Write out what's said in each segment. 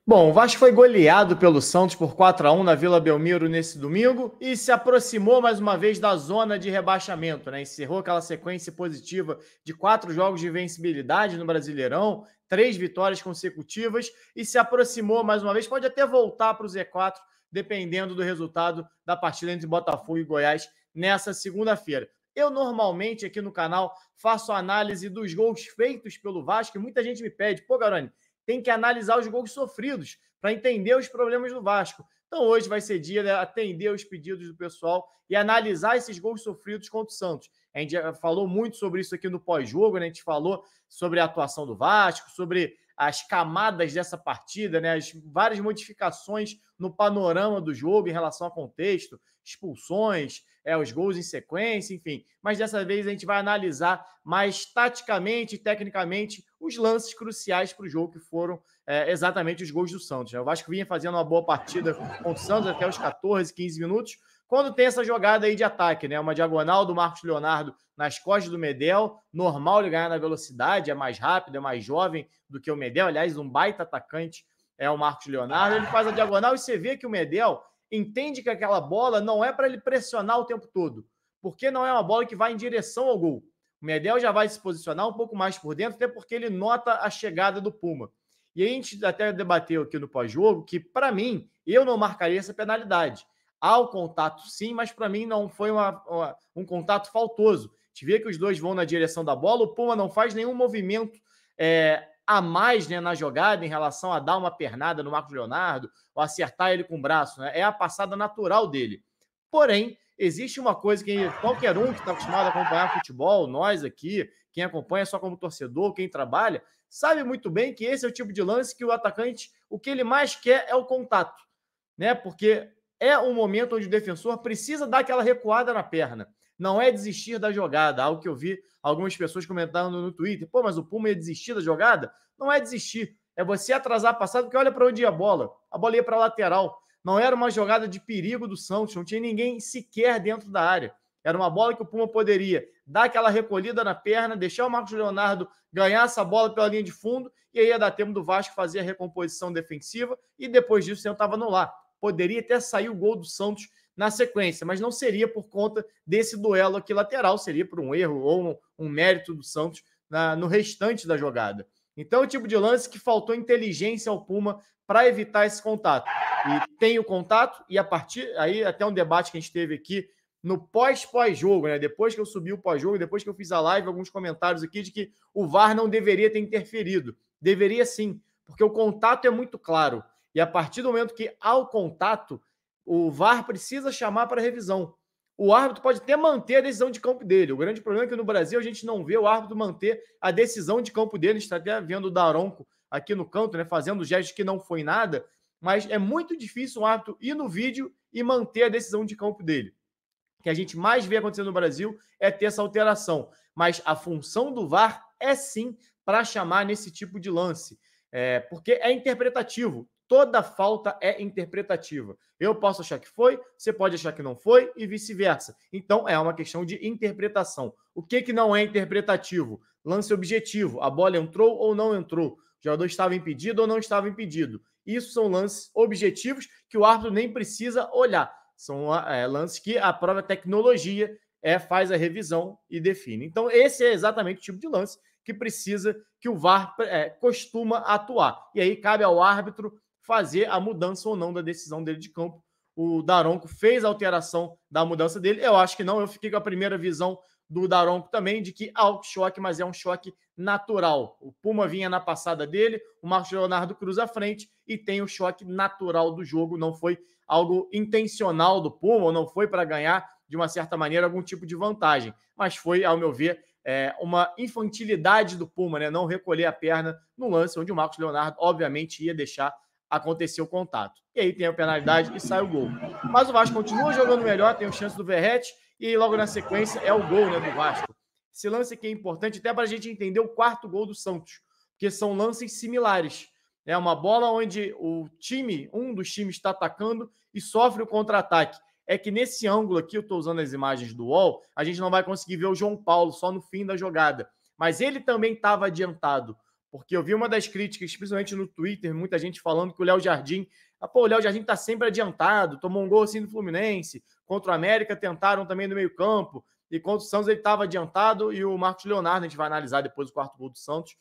Bom, o Vasco foi goleado pelo Santos por 4-1 na Vila Belmiro nesse domingo e se aproximou mais uma vez da zona de rebaixamento, né? Encerrou aquela sequência positiva de 4 jogos de vencibilidade no Brasileirão, 3 vitórias consecutivas e se aproximou mais uma vez. Pode até voltar para o Z4, dependendo do resultado da partida entre Botafogo e Goiás nessa segunda-feira. Eu normalmente aqui no canal faço análise dos gols feitos pelo Vasco e muita gente me pede, pô, Garoni, tem que analisar os gols sofridos para entender os problemas do Vasco. Então hoje vai ser dia de atender os pedidos do pessoal e analisar esses gols sofridos contra o Santos. A gente já falou muito sobre isso aqui no pós-jogo, né? A gente falou sobre a atuação do Vasco, sobre as camadas dessa partida, né? As várias modificações no panorama do jogo em relação ao contexto, expulsões, os gols em sequência, enfim. Mas dessa vez a gente vai analisar mais taticamente e tecnicamente os lances cruciais para o jogo, que foram exatamente os gols do Santos. Né? O Vasco vinha fazendo uma boa partida com o Santos até os 14, 15 minutos, quando tem essa jogada aí de ataque, né? Uma diagonal do Marcos Leonardo nas costas do Medel, normal ele ganhar na velocidade, é mais rápido, é mais jovem do que o Medel, aliás, um baita atacante é o Marcos Leonardo, ele faz a diagonal e você vê que o Medel entende que aquela bola não é para ele pressionar o tempo todo, porque não é uma bola que vai em direção ao gol. O Medel já vai se posicionar um pouco mais por dentro, até porque ele nota a chegada do Puma. E a gente até debateu aqui no pós-jogo que, para mim, eu não marcaria essa penalidade. Há o contato, sim, mas para mim não foi um contato faltoso. A gente vê que os dois vão na direção da bola, o Puma não faz nenhum movimento a mais, né, na jogada em relação a dar uma pernada no Marcos Leonardo ou acertar ele com o braço. Né? É a passada natural dele. Porém, existe uma coisa que qualquer um que está acostumado a acompanhar futebol, nós aqui, quem acompanha só como torcedor, quem trabalha, sabe muito bem que esse é o tipo de lance que o atacante, o que ele mais quer é o contato, né? Porque é um momento onde o defensor precisa dar aquela recuada na perna. Não é desistir da jogada, algo que eu vi algumas pessoas comentando no Twitter. Pô, mas o Puma ia desistir da jogada? Não é desistir, é você atrasar a passada, porque olha para onde ia a bola ia para a lateral. Não era uma jogada de perigo do Santos, não tinha ninguém sequer dentro da área. Era uma bola que o Puma poderia dar aquela recolhida na perna, deixar o Marcos Leonardo ganhar essa bola pela linha de fundo, e aí ia dar tempo do Vasco fazer a recomposição defensiva, e depois disso tentava anular. Poderia até sair o gol do Santos na sequência, mas não seria por conta desse duelo aqui lateral, seria por um erro ou um mérito do Santos no restante da jogada. Então, é o tipo de lance que faltou inteligência ao Puma para evitar esse contato. E tem o contato, e a partir aí, até um debate que a gente teve aqui no pós-jogo, né? Depois que eu subi o pós-jogo, depois que eu fiz a live, alguns comentários aqui de que o VAR não deveria ter interferido. Deveria sim, porque o contato é muito claro. E a partir do momento que há o contato, o VAR precisa chamar para revisão. O árbitro pode até manter a decisão de campo dele. O grande problema é que no Brasil a gente não vê o árbitro manter a decisão de campo dele. A gente está até vendo o Daronco aqui no canto, né, fazendo gestos que não foi nada, mas é muito difícil o árbitro ir no vídeo e manter a decisão de campo dele. O que a gente mais vê acontecendo no Brasil é ter essa alteração. Mas a função do VAR é sim para chamar nesse tipo de lance. Porque é interpretativo. Toda falta é interpretativa. Eu posso achar que foi, você pode achar que não foi e vice-versa. Então, é uma questão de interpretação. O que não é interpretativo? Lance objetivo. A bola entrou ou não entrou? O jogador estava impedido ou não estava impedido? Isso são lances objetivos que o árbitro nem precisa olhar. São lances que a própria tecnologia faz a revisão e define. Então, esse é exatamente o tipo de lance que precisa, que o VAR costuma atuar. E aí cabe ao árbitro fazer a mudança ou não da decisão dele de campo. O Daronco fez a alteração da mudança dele. Eu acho que não. Eu fiquei com a primeira visão do Daronco também, de que há o choque, mas é um choque natural. O Puma vinha na passada dele, o Marcos Leonardo cruza a frente e tem o choque natural do jogo. Não foi algo intencional do Puma, ou não foi para ganhar, de uma certa maneira, algum tipo de vantagem. Mas foi, ao meu ver, uma infantilidade do Puma, né? Não recolher a perna no lance, onde o Marcos Leonardo, obviamente, ia deixar acontecer o contato. E aí tem a penalidade e sai o gol. Mas o Vasco continua jogando melhor, tem o chance do Verratti, e aí logo na sequência é o gol, né, do Vasco. Esse lance aqui é importante até para a gente entender o quarto gol do Santos, porque são lances similares. É uma bola onde um dos times está atacando e sofre o contra-ataque. É que nesse ângulo aqui, eu estou usando as imagens do UOL, a gente não vai conseguir ver o João Paulo só no fim da jogada. Mas ele também estava adiantado. Porque eu vi uma das críticas, principalmente no Twitter, muita gente falando que o Léo Jardim, o Léo Jardim tá sempre adiantado, tomou um gol assim do Fluminense, contra o América tentaram também no meio campo, e contra o Santos ele estava adiantado, e o Marcos Leonardo, a gente vai analisar depois o quarto gol do Santos,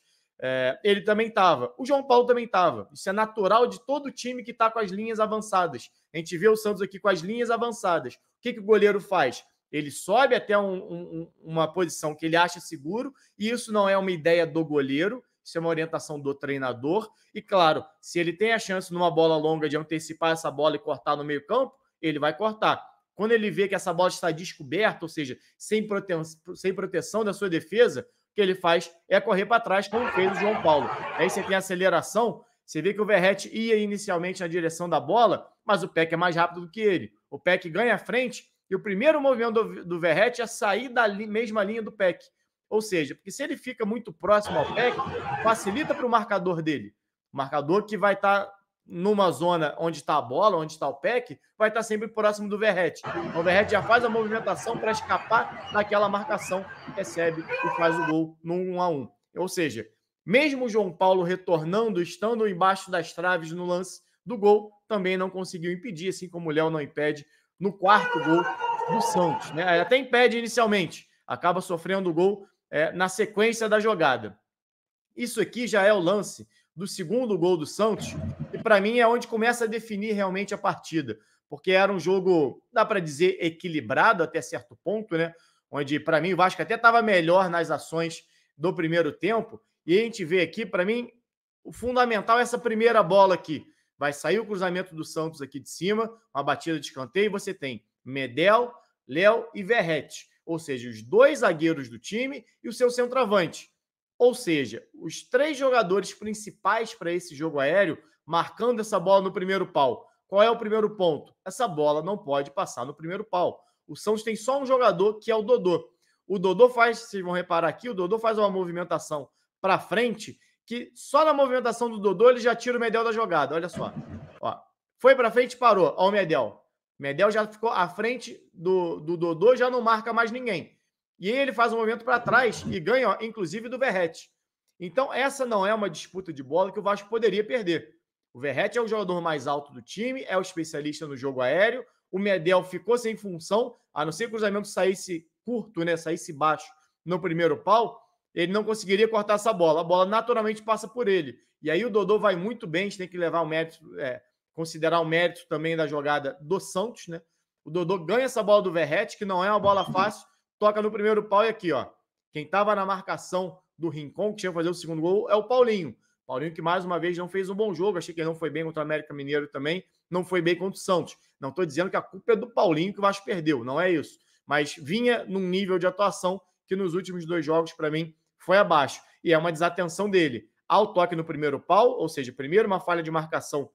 ele também estava. O João Paulo também estava. Isso é natural de todo time que está com as linhas avançadas. A gente vê o Santos aqui com as linhas avançadas. O que o goleiro faz? Ele sobe até uma posição que ele acha seguro, e isso não é uma ideia do goleiro, isso é uma orientação do treinador. E, claro, se ele tem a chance numa bola longa de antecipar essa bola e cortar no meio campo, ele vai cortar. Quando ele vê que essa bola está descoberta, ou seja, sem proteção da sua defesa, o que ele faz é correr para trás, como fez o João Paulo. Aí você tem aceleração, você vê que o Verratti ia inicialmente na direção da bola, mas o Peck é mais rápido do que ele. O Peck ganha a frente e o primeiro movimento do Verratti é sair da mesma linha do Peck. Ou seja, porque se ele fica muito próximo ao Peck, facilita para o marcador dele. O marcador que vai estar numa zona onde está a bola, onde está o Peck, vai estar sempre próximo do Verratti. Então, o Verratti já faz a movimentação para escapar daquela marcação, recebe e faz o gol no 1-1. Ou seja, mesmo o João Paulo retornando, estando embaixo das traves no lance do gol, também não conseguiu impedir, assim como o Léo não impede no quarto gol do Santos. Né? Até impede inicialmente, acaba sofrendo o gol na sequência da jogada. Isso aqui já é o lance do segundo gol do Santos, e para mim é onde começa a definir realmente a partida, porque era um jogo, dá para dizer, equilibrado até certo ponto, né? Onde, para mim, o Vasco até estava melhor nas ações do primeiro tempo, e a gente vê aqui, para mim, o fundamental é essa primeira bola aqui. Vai sair o cruzamento do Santos aqui de cima, uma batida de escanteio, e você tem Medel, Léo e Verratti, ou seja, os dois zagueiros do time e o seu centroavante. Ou seja, os três jogadores principais para esse jogo aéreo marcando essa bola no primeiro pau. Qual é o primeiro ponto? Essa bola não pode passar no primeiro pau. O Santos tem só um jogador, que é o Dodô. O Dodô faz, vocês vão reparar aqui, o Dodô faz uma movimentação para frente, que só na movimentação do Dodô ele já tira o Medel da jogada. Olha só. Ó, foi para frente e parou. Ó, o Medel. O Medel já ficou à frente do Dodô, já não marca mais ninguém. E ele faz um movimento para trás e ganha, ó, inclusive, do Verratti. Então, essa não é uma disputa de bola que o Vasco poderia perder. O Verratti é o jogador mais alto do time, é o especialista no jogo aéreo. O Medel ficou sem função, a não ser que o cruzamento saísse curto, né, saísse baixo no primeiro pau, ele não conseguiria cortar essa bola. A bola naturalmente passa por ele. E aí o Dodô vai muito bem, a gente tem que levar o mérito, considerar o mérito também da jogada do Santos, né? O Dodô ganha essa bola do Verratti, que não é uma bola fácil, toca no primeiro pau e aqui, ó. Quem estava na marcação do Rincon, que tinha que fazer o segundo gol, é o Paulinho. Paulinho que, mais uma vez, não fez um bom jogo. Achei que ele não foi bem contra o América Mineiro também. Não foi bem contra o Santos. Não estou dizendo que a culpa é do Paulinho que o Vasco perdeu. Não é isso. Mas vinha num nível de atuação que nos últimos dois jogos, para mim, foi abaixo. E é uma desatenção dele. Ao toque no primeiro pau, ou seja, primeiro uma falha de marcação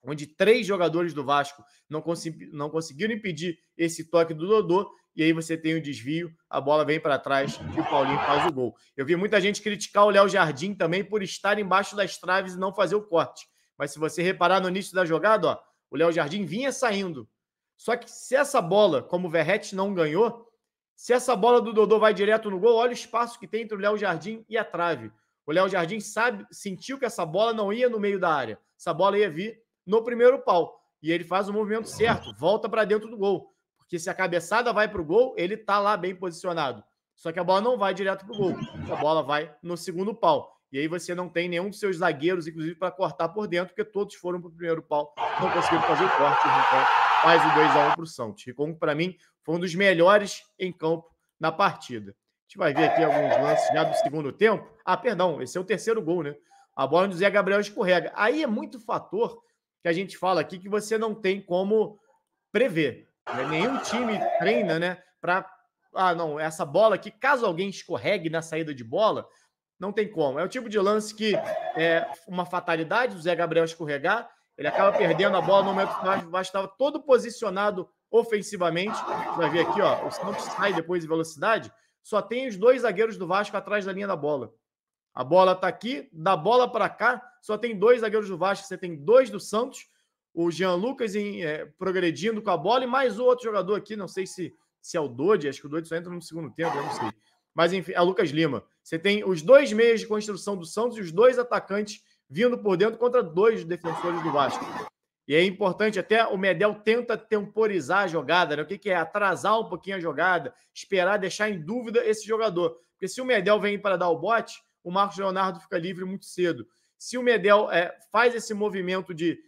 onde três jogadores do Vasco não conseguiram impedir esse toque do Dodô, e aí você tem o desvio, a bola vem para trás e o Paulinho faz o gol. Eu vi muita gente criticar o Léo Jardim também por estar embaixo das traves e não fazer o corte. Mas se você reparar no início da jogada, ó, o Léo Jardim vinha saindo. Só que se essa bola, como o Verratti não ganhou, se essa bola do Dodô vai direto no gol, olha o espaço que tem entre o Léo Jardim e a trave. O Léo Jardim sentiu que essa bola não ia no meio da área. Essa bola ia vir no primeiro pau. E ele faz o movimento certo, volta para dentro do gol. Porque se a cabeçada vai para o gol, ele está lá bem posicionado. Só que a bola não vai direto para o gol. A bola vai no segundo pau. E aí você não tem nenhum dos seus zagueiros, inclusive, para cortar por dentro, porque todos foram para o primeiro pau. Não conseguiram fazer o corte. O Rincon faz o 2-1 para o Santos. Rincon, para mim, foi um dos melhores em campo na partida. A gente vai ver aqui alguns lances já do segundo tempo. Ah, perdão, esse é o terceiro gol, né? A bola do Zé Gabriel escorrega. Aí é muito fator que a gente fala aqui que você não tem como prever. Né? Nenhum time treina, né, para... Ah, não, essa bola aqui, caso alguém escorregue na saída de bola, não tem como. É o tipo de lance que é uma fatalidade, o Zé Gabriel escorregar, ele acaba perdendo a bola no momento que o Vasco estava todo posicionado ofensivamente. Você vai ver aqui, ó, o Santos sai depois de velocidade, só tem os dois zagueiros do Vasco atrás da linha da bola. A bola está aqui, da bola para cá, só tem dois zagueiros do Vasco, você tem dois do Santos, o Jean Lucas progredindo com a bola e mais o outro jogador aqui, não sei se é o Dodi, acho que o Dodi só entra no segundo tempo, eu não sei. Mas enfim, é Lucas Lima. Você tem os dois meias de construção do Santos e os dois atacantes vindo por dentro contra dois defensores do Vasco. E é importante, até o Medel tenta temporizar a jogada, né? O que é? Atrasar um pouquinho a jogada, esperar, deixar em dúvida esse jogador. Porque se o Medel vem para dar o bote, o Marcos Leonardo fica livre muito cedo. Se o Medel faz esse movimento de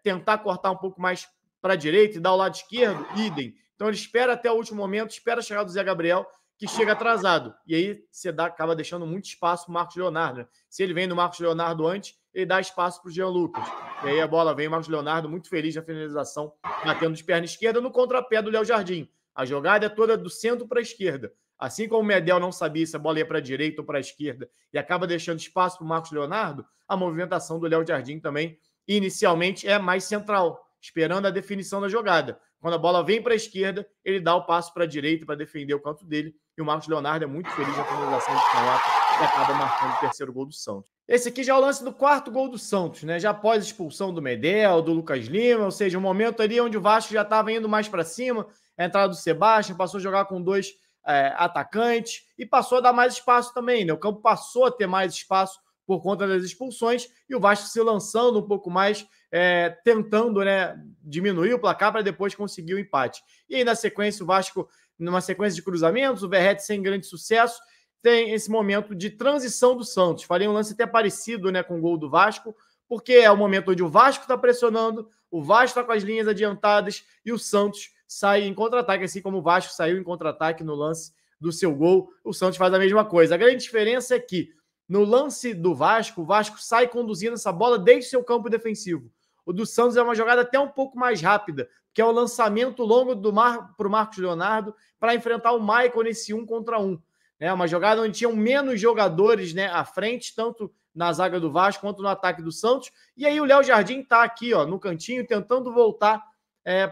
tentar cortar um pouco mais para a direita e dar o lado esquerdo, idem. Então ele espera até o último momento, espera chegar do Zé Gabriel, que chega atrasado. E aí você acaba deixando muito espaço para o Marcos Leonardo. Né? Se ele vem do Marcos Leonardo antes, ele dá espaço para o Jean Lucas. E aí a bola vem, o Marcos Leonardo muito feliz na finalização, batendo de perna esquerda no contrapé do Léo Jardim. A jogada é toda do centro para a esquerda. Assim como o Medel não sabia se a bola ia para a direita ou para a esquerda e acaba deixando espaço para o Marcos Leonardo, a movimentação do Léo Jardim também, inicialmente, é mais central, esperando a definição da jogada. Quando a bola vem para a esquerda, ele dá o passo para a direita para defender o canto dele. E o Marcos Leonardo é muito feliz na finalização de canhota e acaba marcando o terceiro gol do Santos. Esse aqui já é o lance do quarto gol do Santos, né? Já após a expulsão do Medel, do Lucas Lima, ou seja, um momento ali onde o Vasco já estava indo mais para cima, a entrada do Sebastião, passou a jogar com dois atacantes e passou a dar mais espaço também, né? O campo passou a ter mais espaço por conta das expulsões e o Vasco se lançando um pouco mais, tentando, né, diminuir o placar para depois conseguir o empate. E aí, na sequência, o Vasco, numa sequência de cruzamentos, o Verratti sem grande sucesso, tem esse momento de transição do Santos. Falei um lance até parecido, né, com o gol do Vasco, porque é o momento onde o Vasco está pressionando, o Vasco está com as linhas adiantadas e o Santos sai em contra-ataque, assim como o Vasco saiu em contra-ataque no lance do seu gol, o Santos faz a mesma coisa. A grande diferença é que no lance do Vasco, o Vasco sai conduzindo essa bola desde seu campo defensivo. O do Santos é uma jogada até um pouco mais rápida, que é o lançamento longo para o Marcos Leonardo para enfrentar o Michael nesse 1 contra 1. É uma jogada onde tinham menos jogadores, né, à frente, tanto na zaga do Vasco quanto no ataque do Santos. E aí o Léo Jardim está aqui, ó, no cantinho, tentando voltar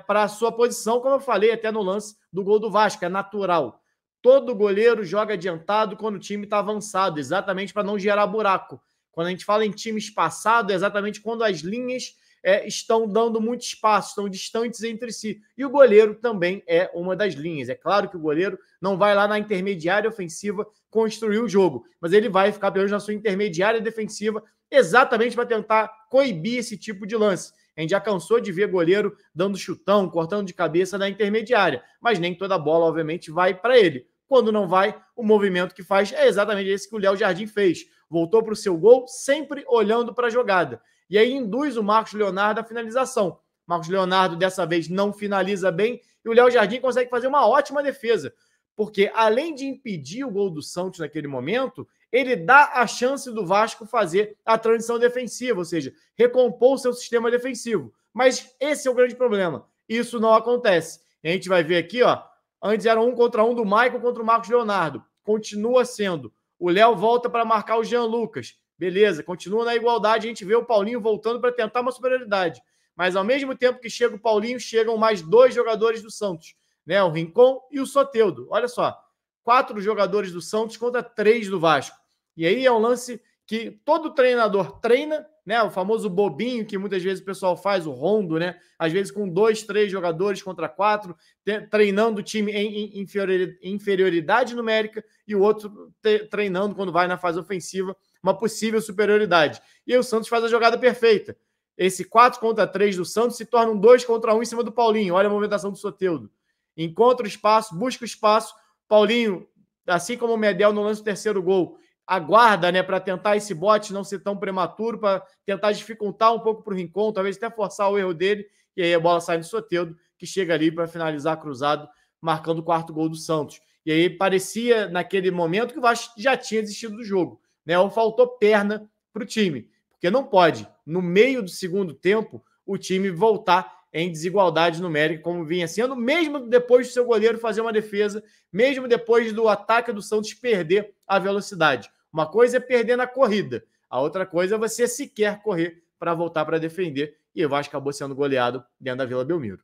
para a sua posição, como eu falei até no lance do gol do Vasco, é natural. Todo goleiro joga adiantado quando o time está avançado, exatamente para não gerar buraco. Quando a gente fala em time espaçado, é exatamente quando as linhas estão dando muito espaço, estão distantes entre si. E o goleiro também é uma das linhas. É claro que o goleiro não vai lá na intermediária ofensiva construir o jogo, mas ele vai ficar pelo menos na sua intermediária defensiva exatamente para tentar coibir esse tipo de lance. A gente já cansou de ver goleiro dando chutão, cortando de cabeça na intermediária, mas nem toda bola, obviamente, vai para ele. Quando não vai, o movimento que faz é exatamente esse que o Léo Jardim fez. Voltou para o seu gol, sempre olhando para a jogada. E aí induz o Marcos Leonardo à finalização. Marcos Leonardo, dessa vez, não finaliza bem e o Léo Jardim consegue fazer uma ótima defesa. Porque, além de impedir o gol do Santos naquele momento, ele dá a chance do Vasco fazer a transição defensiva, ou seja, recompor o seu sistema defensivo. Mas esse é o grande problema. Isso não acontece. E a gente vai ver aqui, ó, antes era 1 contra 1 do Michael contra o Marcos Leonardo. Continua sendo. O Léo volta para marcar o Jean Lucas. Beleza, continua na igualdade. A gente vê o Paulinho voltando para tentar uma superioridade. Mas ao mesmo tempo que chega o Paulinho, chegam mais 2 jogadores do Santos, né? O Rincon e o Soteldo. Olha só, 4 jogadores do Santos contra 3 do Vasco. E aí é um lance que todo treinador treina, né? O famoso bobinho que muitas vezes o pessoal faz, o rondo, né? Às vezes com 2, 3 jogadores contra 4, treinando o time em inferioridade numérica e o outro treinando quando vai na fase ofensiva uma possível superioridade. E aí o Santos faz a jogada perfeita. Esse 4 contra 3 do Santos se torna um 2 contra 1 em cima do Paulinho. Olha a movimentação do Soteldo. Encontra o espaço, busca o espaço. Paulinho, assim como o Medel no lance do terceiro gol, aguarda, né, para tentar esse bote não ser tão prematuro, para tentar dificultar um pouco para o Rincon, talvez até forçar o erro dele, e aí a bola sai do Soteldo, que chega ali para finalizar cruzado, marcando o quarto gol do Santos. E aí parecia, naquele momento, que o Vasco já tinha desistido do jogo, né, ou faltou perna para o time, porque não pode, no meio do segundo tempo, o time voltar em desigualdade numérica, como vinha sendo, mesmo depois do seu goleiro fazer uma defesa, mesmo depois do ataque do Santos perder a velocidade. Uma coisa é perder na corrida, a outra coisa é você sequer correr para voltar para defender, e o Vasco acabou sendo goleado dentro da Vila Belmiro.